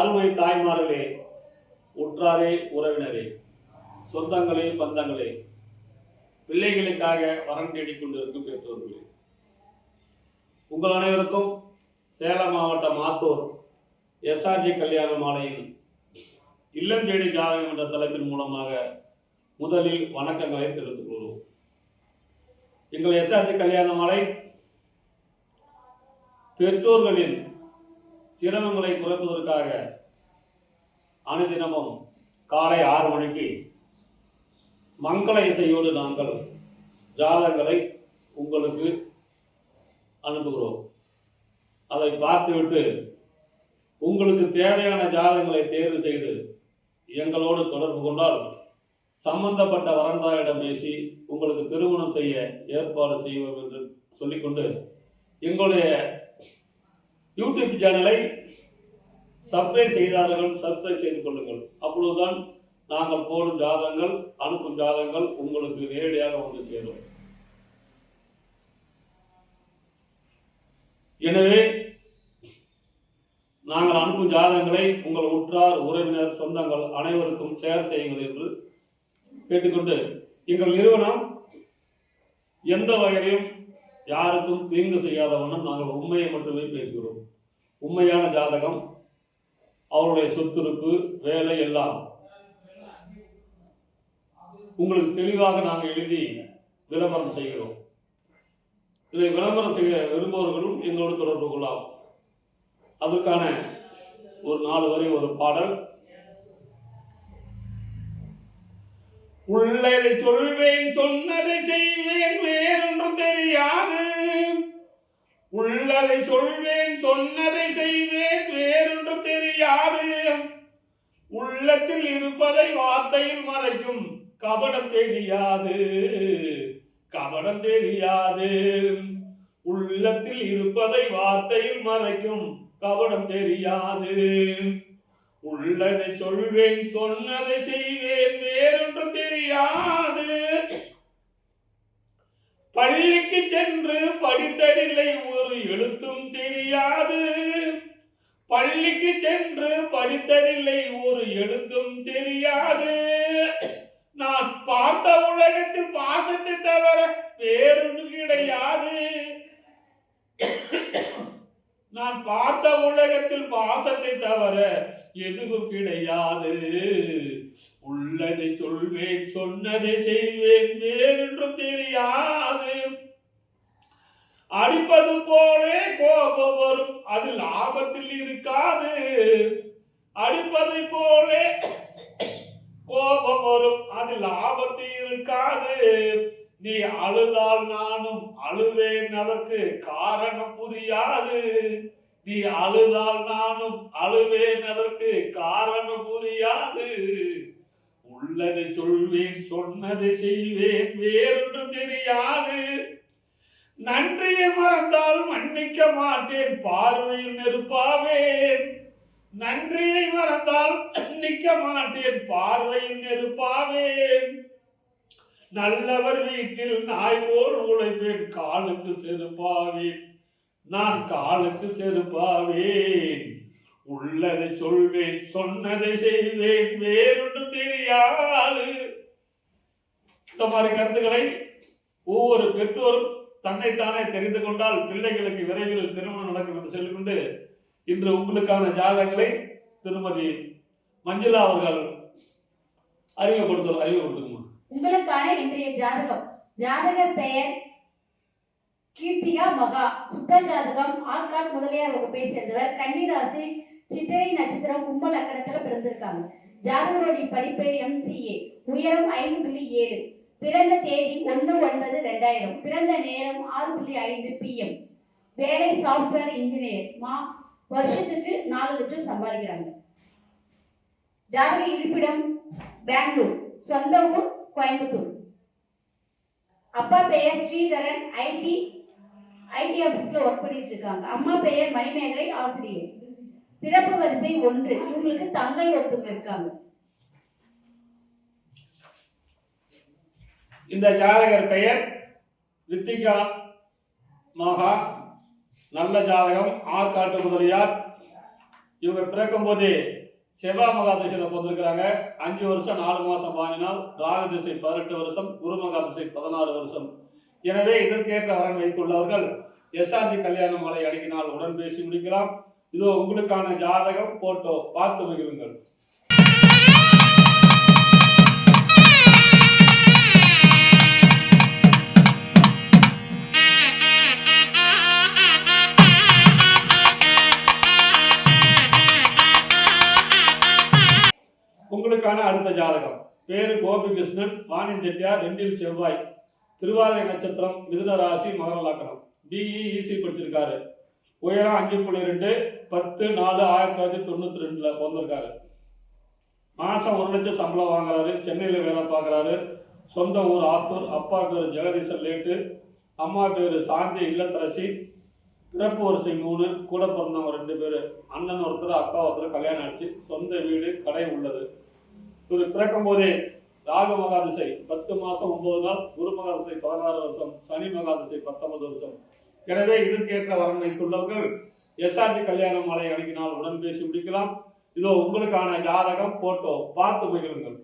அருமை தாய்மார்களே, உற்றாரே, உறவினரே, சொந்தங்களே, பந்தங்களே, பிள்ளைகளுக்காக வரம் தேடிக்கொண்டிருக்கும் பெற்றோர்களே, உங்கள் அனைவருக்கும் சேலம் மாவட்டம் ஆத்தூர் எஸ்ஆர்ஜி கல்யாண மாலையில் இல்லம் தேடி ஜாதகம் என்ற தலைப்பின் மூலமாக முதலில் வணக்கங்களை தெரிவித்துக் கொள்வோம். எங்கள் எஸ்ஆர்ஜி கல்யாண மாலை பெற்றோர்களின் சிரமங்களை குறைப்பதற்காக அனுதினமும் காலை 6 மணிக்கு மங்கள இசையோடு நாங்கள் ஜாதகங்களை உங்களுக்கு அனுப்புகிறோம். அதை பார்த்துவிட்டு உங்களுக்கு தேவையான ஜாதகங்களை தேர்வு செய்து எங்களோடு தொடர்பு கொண்டால் சம்பந்தப்பட்ட வரன்தாரிடம் பேசி உங்களுக்கு திருமணம் செய்ய ஏற்பாடு செய்வோம் என்று சொல்லிக்கொண்டு எங்களுடைய யூடியூப் சேனலை சப்ஸ்கிரைப் செய்து கொள்ளுங்கள். அப்பொழுதுதான் நாங்கள் போடும் ஜாதகங்கள், அனுப்பும் ஜாதகங்கள் உங்களுக்கு நேரடியாக வந்து சேரும். எனவே நாங்கள் அனுப்பும் ஜாதகங்களை உங்கள் உற்றார், உறவினர், சொந்தங்கள் அனைவருக்கும் ஷேர் செய்யுங்கள் என்று கேட்டுக்கொண்டு, எங்கள் நிறுவனம் எந்த வகையிலும் யாருக்கும் தீங்கு செய்யாத வண்ணம் நாங்கள் உண்மையை மட்டுமே பேசுகிறோம். உண்மையான ஜாதகம், அவருடைய சொத்துருப்பு, வேலை எல்லாம் உங்களுக்கு தெளிவாக நாங்கள் எழுதி விளம்பரம் செய்கிறோம். இதை விளம்பரம் செய்ய விரும்புபவர்களும் எங்களோடு தொடர்பு கொள்ளலாம். அதற்கான ஒரு 4 வரி ஒரு பாடல். உள்ளதை சொல்வேன், சொன்னதை செய்வேன், வேறொன்றும் தெரியாது. உள்ளதை சொல்வேன், சொன்னதை செய்வேன், வேறொன்றும் தெரியாது. உள்ளத்தில் இருப்பதை வார்த்தையில் மறைக்கும் கபடம் தெரியாது, கபடம் தெரியாது. உள்ளத்தில் இருப்பதை வார்த்தையில் மறைக்கும் கபடம் தெரியாது. உள்ளதை சொல்வேன், சொன்னதை செய்வேன், வேறொன்றும் தெரியாது. பள்ளிக்கு சென்று படித்ததில்லை, ஒரு எழுத்தும் தெரியாது. பள்ளிக்கு சென்று படித்ததில்லை, ஒரு எழுத்தும் தெரியாது. நான் பார்த்த உலகத்தில் பாசத்தை தவிர வேறொன்று கிடையாது. நான் பார்த்த உலகத்தில் பாசத்தை தவிர எதுவும் கிடையாது. உள்ளதை சொல்வேன், சொன்னதை செய்வேன், வேறொன்றும் தெரியாது. அடிப்பது போலே கோபம் வரும், அது லாபத்தில் இருக்காது. அடிப்பதை போலே கோபம் வரும், அது லாபத்தில் இருக்காது. நீ அழுதால் நானும் அழுவேன், அதற்கு காரணம் புரியாது. நீ அழுதால் நானும் அழுவேன், அதற்கு காரணம் புரியாது. உள்ளதை சொல்வேன், சொன்னதை செய்வேன், வேறொன்றும் தெரியாது. நன்றியை மறந்தால் மன்னிக்க மாட்டேன், பார்வையில் நெருப்பாவேன். நன்றியை மறந்தால் மன்னிக்க மாட்டேன், பார்வையில் நெருப்பாவேன். நல்லவர் வீட்டில் நாய் போல் உழைப்பேன், காலுக்கு செருப்பாவேன், நான் காலுக்கு செருப்பாவேன். உள்ளதை சொல்வேன், சொன்னதை செய்வேன், வேறொன்றும் தெரியாது. இந்த மாதிரி கருத்துக்களை ஒவ்வொரு பெற்றோரும் தன்னைத்தானே தெரிந்து கொண்டால் பிள்ளைகளுக்கு விரைவில் திருமணம் நடக்கும் என்று சொல்லிக்கொண்டு, இன்று உங்களுக்கான ஜாதகங்களை திருமதி மஞ்சுளா அவர்கள் அறிமுகப்படுத்துமா? உங்களுக்கான இன்றைய ஜாதகம். ஜாதகர் பெயர் கீர்த்திகா மகா. சுத்த ஜாதகம் ஆள்காட் முதலியார் வகுப்பை சேர்ந்தவர். கன்னிராசி, சித்திரை நட்சத்திரம், கும்ப லக்கணத்துல பிறந்திருக்காங்க. ஜாதகருடைய படிப்பு MCA, உயரம் 5.7, பிறந்த தேதி 1/9/2000, பிறந்த நேரம் 6:05 PM, வேலை சாஃப்ட்வேர் இன்ஜினியர், வருஷத்துக்கு 4 லட்சம் சம்பாதிக்கிறாங்க. ஜாதக இருப்பிடம் பெங்களூர், சொந்த ஊர் கோயம்புத்தூர். அப்பா பெயர் ஸ்ரீதரன், ஐடி ஆபீஸ்ல ஒர்க் பண்ணிட்டு இருக்காங்க. அம்மா பெயர் மணிமேகலை, ஆசிரியர். பிறப்பு வரிசை 1. இவங்களுக்கு தங்கை ஒருத்தவங்க இருக்காங்க. இந்த ஜாதகர் பெயர் ரித்திகா மகா. நல்ல ஜாதகம், ஆற்காட்டு முதலியார். இவங்க பிறக்கும் போது செவ்வாய் மகா திசையில பிறந்திருக்கிறாங்க. 5 வருஷம் 4 மாசம் 5 நாள், ராகு திசை 18 வருஷம், குரு மகா திசை 16 வருஷம். எனவே இதற்கேற்ற வரன் வைத்துள்ளவர்கள் எஸ்ஆர்ஜி கல்யாண மாலை அணுகினால் உடன் பேசி முடிக்கலாம். இதோ உங்களுக்கான ஜாதகம் போட்டோ பார்த்து மகிழுங்கள். உங்களுக்கான அடுத்த ஜாதகம். பேரு கோபிகிருஷ்ணன், வாணின் செட்டியார், 2 செவ்வாய், திருவாதிரை நட்சத்திரம், மிதுன ராசி, மகர லக்னம், பிஇசி படிச்சிருக்காரு. உயரம் 5.2, 10/4/1992 பிறந்திருக்காரு. மாசம் 1 லட்சம் சம்பளம் வாங்குறாரு. சென்னையில வேலை பார்க்குறாரு. சொந்த ஊர் ஆத்தூர். அப்பா பேர் ஜெகதீசன் லேட்டு, அம்மா பேர் சாந்தி இல்லத்தரசி. பிறப்பு வரிசை 3, கூட பிறந்தவங்க 2 பேர், அண்ணன் ஒருத்தர் அக்கா ஒருத்தர், கல்யாணம் ஆயிடுச்சு. சொந்த வீடு கடை உள்ளது. இவர் பிறக்கும் போதே ராகு மகாதிசை 10 மாசம் 9 நாள், குரு மகாதிசை 16 வருஷம், சனி மகாதிசை 19 வருஷம். எனவே இதற்கேற்ற வரன் வைத்துள்ளவர்கள் எஸ்ஆர்டி கல்யாண மாலை அணுகினால் உடன் பேசி முடிக்கலாம். இதோ உங்களுக்கான ஜாதகம் போட்டோ பார்த்து மகிழுங்கள்.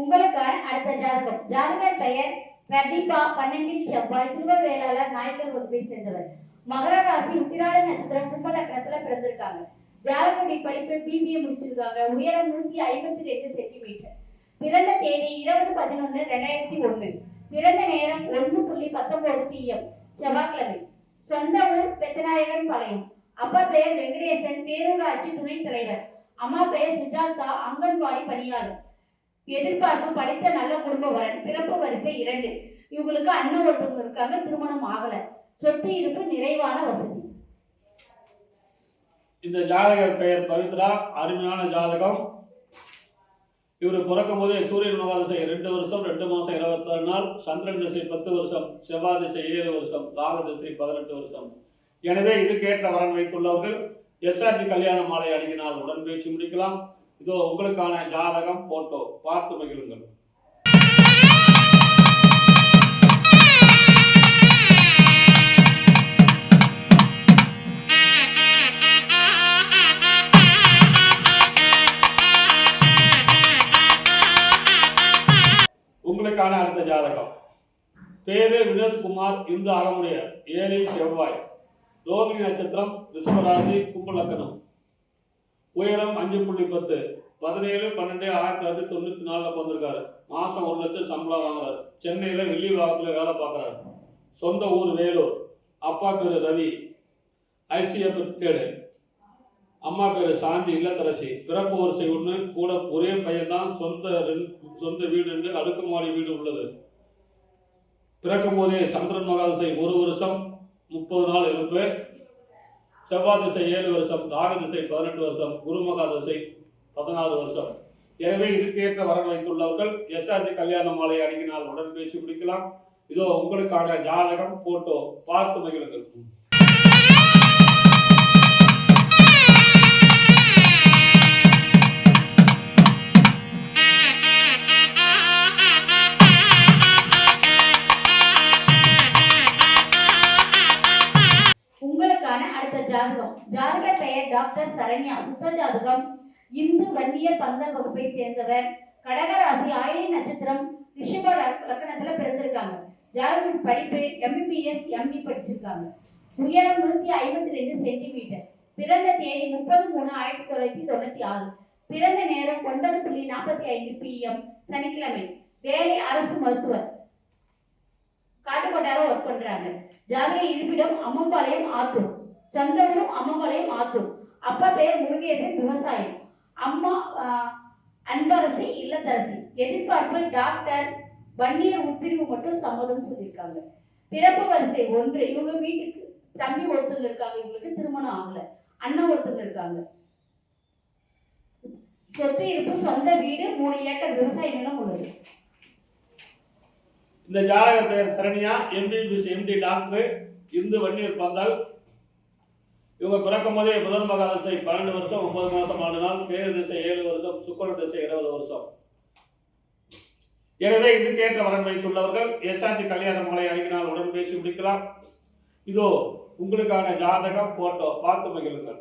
உங்களுக்கான அடுத்த ஜாதகம். ஜாதகர் பெயர் பிரதீபா, 12 செவ்வாய், திருவவேளாளர், நாயக்கர் வகுப்பை சேர்ந்தவர். மகர ராசி, உத்திராட நட்சத்திரம், கும்ப லக்னத்துல பிறந்திருக்காங்க. ஜாதகருடைய படிப்பு பிபிஏ முடிச்சிருக்காங்க. உயரம் 152 சென்டிமீட்டர். பிறந்த தேதி 20/11/2001. பிறந்த நேரம் 1:19 PM, செவ்வாய்க்கிழமை. சொந்த ஊர் பெத்தநாயகன் பாளையம். அப்பா பெயர் வெங்கடேசன், பேரூராட்சி துணைத் தலைவர். அம்மா பெயர் சுஜாதா, அங்கன்வாடி பணியாளர். எதிர்பார்ப்பு படித்த நல்ல குடும்ப வரன். பிறப்பு வரிசை 2. இவங்களுக்கு அண்ணன் ஒருத்தவங்க இருக்காங்க, திருமணம் ஆகல. சொத்து இருப்பு, நிறைவான வசதி. இந்த ஜாதகர் பெயர் பவித்ரா. அருமையான ஜாதகம். இவர் பிறக்கும் போதே சூரியன் மகாதிசை 2 வருஷம் 2 மாசம் 26 நாள், சந்திரன் திசை 10 வருஷம், செவ்வாய் திசை 7 வருஷம், ராகு திசை 18 வருஷம். எனவே இதுக்கேற்ற வரன் வைத்துள்ளவர்கள் எஸ்ஆர்டி கல்யாண மாலை அணுகினால் உடன் பேசி முடிக்கலாம். இதோ உங்களுக்கான ஜாதகம் போட்டோ பார்த்து மகிழுங்கள். உங்களுக்கான அடுத்த ஜாதகம். பேரு வினோத்குமார், இந்து அகமுடையார், 7 செவ்வாய், ரோகிணி நட்சத்திரம், ரிஷபராசி, கும்ப லக்னம். உயரம் 5.10, 17/12/1994 பிறந்திருக்காரு. மாசம் 1 லட்சம் சம்பளம் வாங்குறாரு. சென்னையில வெள்ளி வாரத்துல வேலை பார்க்குறாரு. சொந்த ஊர் வேலூர். அப்பா பேரு ரவி, ஐசிஎஃப் கேடு. அம்மா பேரு சாந்தி இல்லத்தரசி. பிறப்பு வரிசை 1, கூட ஒரே பையன் தான். சொந்த வீடு 2, அடுக்குமாடி வீடு உள்ளது. பிறக்கும் போதே சந்திரன் மகாதிசை 1 வருஷம் 30 நாள் இருப்பு, செவ்வாய் திசை 7 வருஷம், ராகு திசை 18 வருஷம், குரு மகா திசை 16 வருஷம். எனவே இதுக்கேற்ற வரன் வைத்துள்ளவர்கள் எஸ்ஆர்ஜி கல்யாண மாலை அணுகினால் உடன் பேசி முடிக்கலாம். இதோ உங்களுக்கான ஜாதகம் போட்டோ பார்த்து மகிழுங்கள். ஜாதகம். ஜாதகர் பெயர் டாக்டர் சரண்யா, சுத்த ஜாதகம், இந்து வன்னியர் பந்தல் வகுப்பை சேர்ந்தவர். கடகராசி, ஆயிலை நட்சத்திரம், ரிஷப லக்னத்துல பிறந்திருக்காங்க. ஜாதகர் படிப்பு MBBS MD படிச்சிருக்காங்க. உயரம் 152 சென்டிமீட்டர். பிறந்த தேதி 30/3/1996. பிறந்த நேரம் 9:45 PM, சனிக்கிழமை. வேலை அரசு மருத்துவர், காட்டுக்கோட்டார ஒர்க் பண்றாங்க. ஜாதக இருப்பிடம் அம்மம்பாளையம் ஆத்தூர். சொந்த ஊரும் அம்மம்பாளையம் ஆத்தூர். அப்பா பெயர் முருகேசன், விவசாயம். அம்மா அன்பரசி இல்லத்தரசி. எதிர்பார்ப்பு டாக்டர், வன்னியர் உட்பிரிவு மட்டும் சம்மதம் சொல்லியிருக்காங்க. பிறப்பு வரிசை 1. இவங்க வீட்டுக்கு தம்பி ஒருத்தங்க இருக்காங்க, இவங்களுக்கு திருமணம் ஆகல. அண்ணன் ஒருத்தங்க இருக்காங்க. சொத்து இருப்பு, சொந்த வீடு, 3 ஏக்கர் விவசாய நிலம் உள்ளது. இந்த ஜாதகர் பெயர் Saranya, MBBS MD doctor, Hindu Vanniyar பந்தல். இவங்க பிறக்கும் போதே முதல் மகா திசை 12 வருஷம் 9 மாசம் ஆடினால், கேது திசை 7 வருஷம், சுக்கிர திசை 20 வருஷம். எனவே இதுக்கேற்ற வரன் வைத்துள்ளவர்கள் எஸ்ஆர்டி கல்யாண மாலை அணுகினால் உடன் பேசி முடிக்கலாம். இதோ உங்களுக்கான ஜாதகம் போட்டோ பார்த்து மகிழுங்கள்.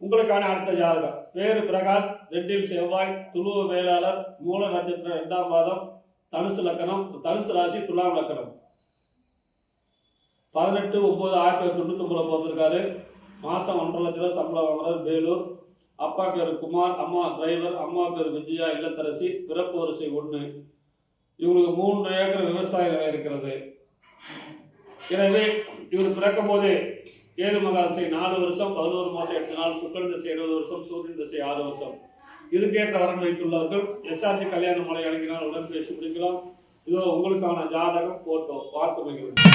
உங்களுக்கான அடுத்த ஜாதகம் பேரு பிரகாஷ், 2 செவ்வாய், துருவ வேளாளர், மூல நட்சத்திரம் 2ஆம் பாதம், தனுசு லக்கணம், தனுசு ராசி, துலாம் லக்கணம். 18/9/1999 பிறந்திருக்காரு. மாசம் 1.5 லட்சம் ரூபாய் சம்பளம் வாங்குறாரு. வேலூர். அப்பா பேரு குமார், அம்மா டிரைவர், அம்மா பேரு விஜயா இல்லத்தரசி. பிறப்பு வரிசை 1. இவங்களுக்கு 3 ஏக்கர் விவசாய நிலம் இருக்கிறது. எனவே இவர் பிறக்கும் போது கேது மகா திசை 4 வருஷம் 11 மாசம் 8 நாள், சுக்கிரன் திசை 20 வருஷம், சூரியன் திசை 6 வருஷம். இதுக்கேற்ற வரன் வைத்துள்ளவர்கள் எஸ்ஆர்டி கல்யாண மாலை அணுகினால் உடன் பேசி முடிக்கலாம். இதோ உங்களுக்கான ஜாதகம் போட்டோ பார்த்து மகிழுங்கள்.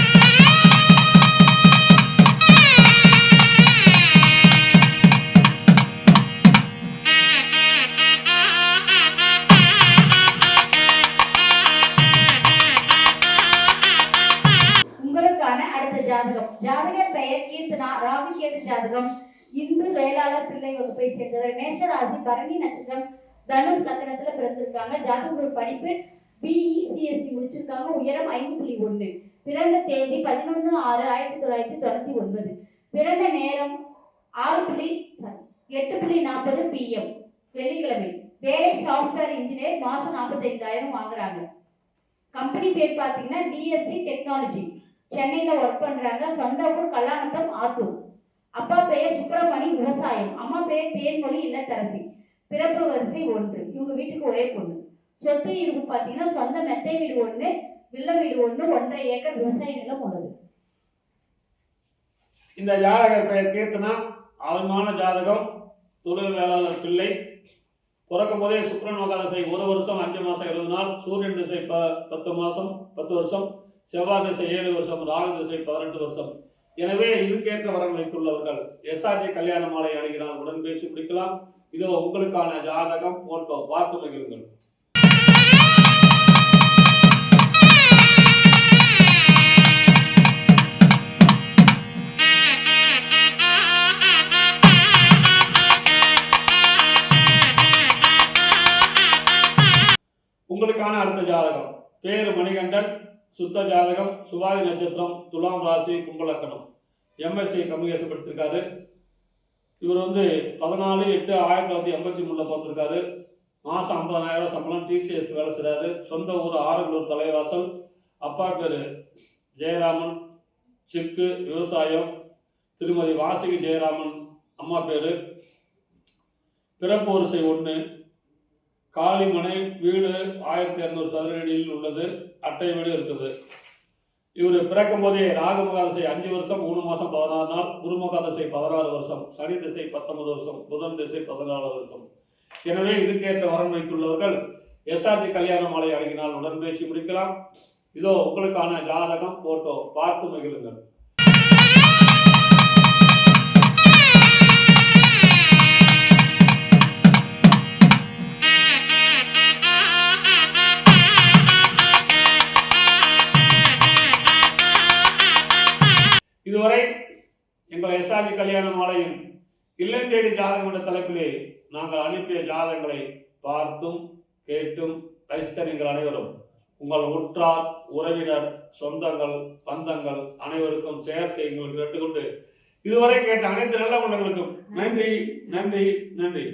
ஜாதகம். ஜாதகர் பெயர் கீர்த்தனா, ராகு கேது ஜாதகம். இந்து வேளாளர் பிள்ளை வகுப்பை சேர்ந்தவர். மேஷராசி, பரணி நட்சத்திரம், தனுஷ் லக்னத்துல பிறந்திருக்காங்க. ஜாதக படிப்பு BECSC முடிச்சிருக்காங்க. உயரம் 5.1. பிறந்த தேதி 11/6/1999. பிறந்த நேரம் 8:40 PM வெள்ளிக்கிழமை. வேலை சாஃப்ட்வேர் இன்ஜினியர். மாசம் 45,000 வாங்குறாங்க. கம்பெனி பேர் பார்த்தீங்கன்னா DSC டெக்னாலஜி. சென்னையில ஒர்க் பண்றாங்க. சொந்த ஊர் கல்லாநத்தம், ஆத்தூர். அப்பா பெயர் சுப்பிரமணி, விவசாயம். அம்மா பெயர் தேன்மொழி இல்லத்தரசி. பிறப்பு வரிசை 1. இவங்க வீட்டுக்கு ஒரே பொண்ணு. சொத்து இருப்பு பார்த்தீங்கன்னா சொந்த மெத்தை வீடு 1, வில்ல வீடு 1, 1.5 ஏக்கர் விவசாய நிலம் உள்ளது. இந்த ஜாதகர் பெயர் கீர்த்தனா, ஆழமான ஜாதகம், தொழில் வேளாளர் பிள்ளை. பிறக்கும் போதே சுக்கிரன் மகா திசை 1 வருஷம் 5 மாசம் 20 நாள், சூரியன் திசை 10 மாசம் 10 வருஷம், செவ்வாய் திசை 7 வருஷம், ராகு திசை 18 வருஷம். எனவே இதுக்கேற்ற வரன் வைத்துள்ளவர்கள் எஸ்ஆர்டி கல்யாண மாலை அணுகினால் உடன் பேசி முடிக்கலாம். இதோ உங்களுக்கான ஜாதகம் போட்டோ பார்த்து மகிழுங்கள். உங்களுக்கான அடுத்த ஜாதகம் பேரு மணிகண்டன், சுத்த ஜாதகம், சுவாதி நட்சத்திரம், துலாம் ராசி, கும்பலக்கணம். MSc கம்யூனிகேஷன் படிச்சிருக்காரு. இவர் 14/8/1983 பிறந்திருக்காரு. மாசம் 50,000 சம்பளம். TCS வேலை செய்றாரு. சொந்த ஊர் ஆரங்களூர் தலைவாசல். அப்பா பேரு ஜெயராமன், சிக்கு, விவசாயம். திருமதி வாசிகி ஜெயராமன் அம்மா பேரு. பிறப்பு வரிசை 1. காளிமனை வீடு 1200 சதுர அடியில் உள்ளது. அட்டை வீடு இருக்குது. இவர் பிறக்கும் போதே ராகு மகா திசை 5 வருஷம் 3 மாசம் 16 நாள், குரு மகா திசை 16 வருஷம், சனி திசை 19 வருஷம், புதன் திசை 14 வருஷம். எனவே இதுக்கேற்ற வரன் வைத்துள்ளவர்கள் எஸ்ஆர்டி கல்யாண மாலை அணுகினால் உடன் பேசி முடிக்கலாம். இதோ உங்களுக்கான ஜாதகம் போட்டோ பார்த்து மகிழுங்கள். இதுவரை எங்கள் எஸ்ஆர்டி கல்யாண மாலையின் இல்லம் தேடி ஜாதகம் என்ற தலைப்பிலே நாங்கள் அனுப்பிய ஜாதகங்களை பார்த்தும் கேட்டும் ரசித்த நீங்கள் அனைவரும் உங்கள் உற்றார், உறவினர், சொந்தங்கள், பந்தங்கள் அனைவருக்கும் ஷேர் செய்யுங்கள் கேட்டுக்கொண்டு இதுவரை கேட்ட அனைத்து நல்ல உள்ளங்களுக்கும் நன்றி நன்றி நன்றி.